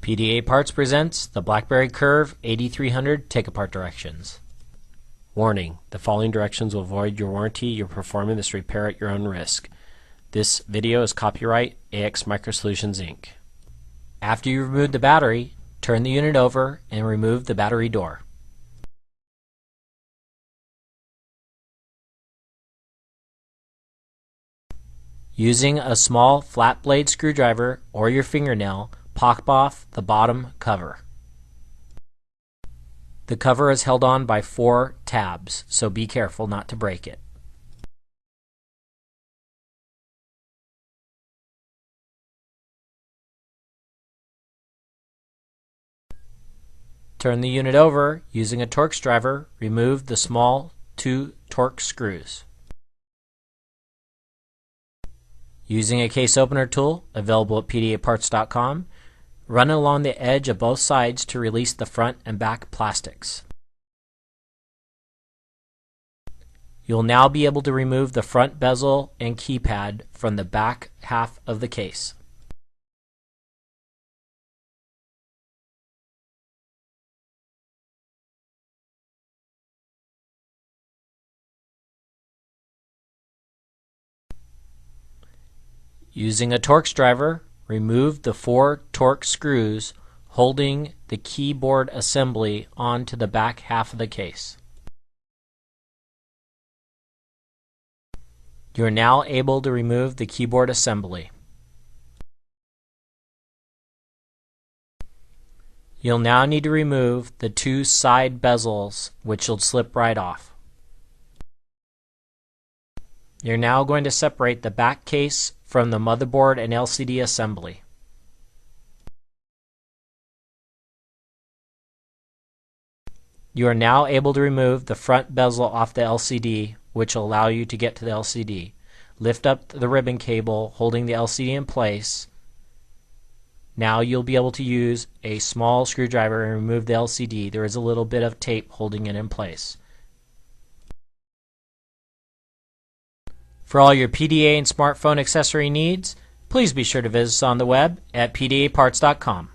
PDA Parts presents the BlackBerry Curve 8300 Take-Apart Directions. Warning: the following directions will void your warranty. You're performing this repair at your own risk. This video is copyright AX Microsolutions Inc. After you remove the battery, turn the unit over and remove the battery door. Using a small flat blade screwdriver or your fingernail, pop off the bottom cover. The cover is held on by 4 tabs, so be careful not to break it. Turn the unit over. Using a Torx driver, remove the small 2 Torx screws. Using a case opener tool available at pdaparts.com, run along the edge of both sides to release the front and back plastics. You'll now be able to remove the front bezel and keypad from the back half of the case. Using a Torx driver, remove the 4 Torx screws holding the keyboard assembly onto the back half of the case. You are now able to remove the keyboard assembly. You'll now need to remove the 2 side bezels, which will slip right off. You're now going to separate the back case from the motherboard and LCD assembly. You are now able to remove the front bezel off the LCD, which will allow you to get to the LCD. Lift up the ribbon cable holding the LCD in place. Now you'll be able to use a small screwdriver and remove the LCD. There is a little bit of tape holding it in place. For all your PDA and smartphone accessory needs, please be sure to visit us on the web at pdaparts.com.